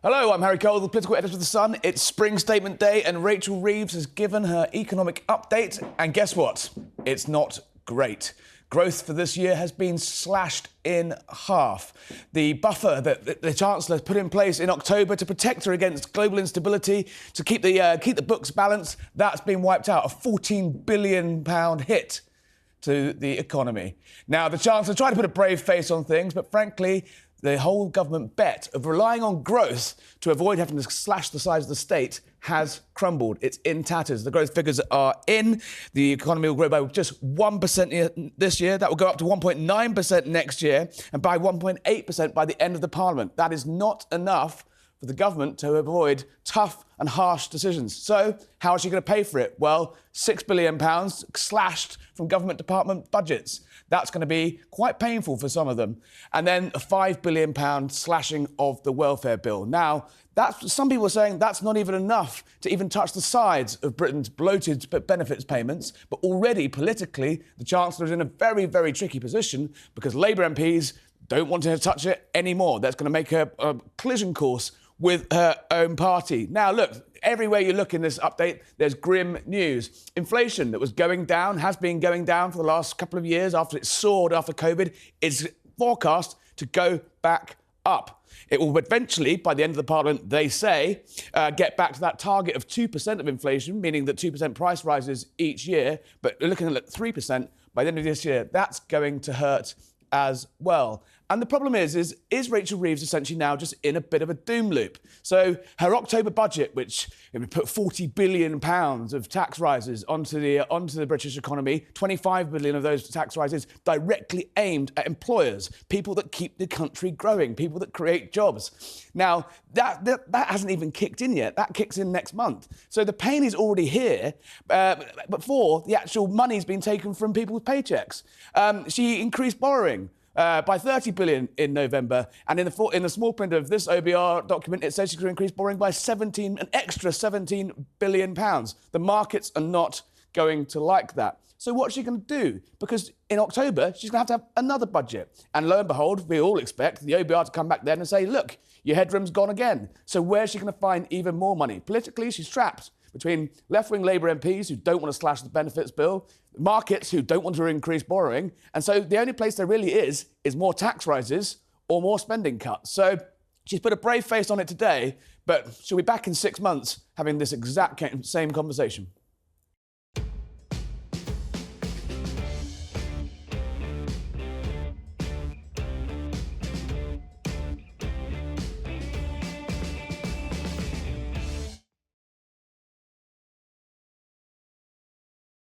Hello, I'm Harry Cole, the political editor of The Sun. It's Spring Statement Day and Rachel Reeves has given her economic update. And guess what? It's not great. Growth for this year has been slashed in half. The buffer that the Chancellor put in place in October to protect her against global instability, to keep the books balanced, that's been wiped out. A £14 billion hit to the economy. Now, the Chancellor tried to put a brave face on things, but frankly, the whole government bet of relying on growth to avoid having to slash the size of the state has crumbled. It's in tatters. The growth figures are in. The economy will grow by just 1% this year. That will go up to 1.9% next year and by 1.8% by the end of the Parliament. That is not enough for the government to avoid tough and harsh decisions. So how is she going to pay for it? Well, £6 billion slashed from government department budgets. That's going to be quite painful for some of them. And then a £5 billion slashing of the welfare bill. Now, some people are saying that's not even enough to even touch the sides of Britain's bloated benefits payments. But already, politically, the Chancellor is in a very, very tricky position because Labour MPs don't want to touch it anymore. That's going to make a collision course with her own party. Now, look, everywhere you look in this update, there's grim news. Inflation that was going down, has been going down for the last couple of years after it soared after COVID, is forecast to go back up. It will eventually, by the end of the Parliament, they say, get back to that target of 2% of inflation, meaning that 2% price rises each year, but we're looking at 3% by the end of this year. That's going to hurt as well. And the problem is Rachel Reeves essentially now just in a bit of a doom loop? So her October budget, which put £40 billion of tax rises onto the British economy, 25 billion of those tax rises directly aimed at employers, people that keep the country growing, people that create jobs. Now, that hasn't even kicked in yet. That kicks in next month. So the pain is already here before the actual money's been taken from people's paychecks. She increased borrowing by 30 billion in November, and in the small print of this OBR document, it says she's going to increase borrowing by an extra 17 billion pounds. The markets are not going to like that. So what's she going to do? Because in October, she's going to have another budget. And lo and behold, we all expect the OBR to come back then and say, look, your headroom's gone again. So where's she going to find even more money? Politically, she's trapped between left-wing Labour MPs who don't want to slash the benefits bill, markets who don't want to increase borrowing, and so the only place there really is more tax rises or more spending cuts. So she's put a brave face on it today, but she'll be back in 6 months having this exact same conversation.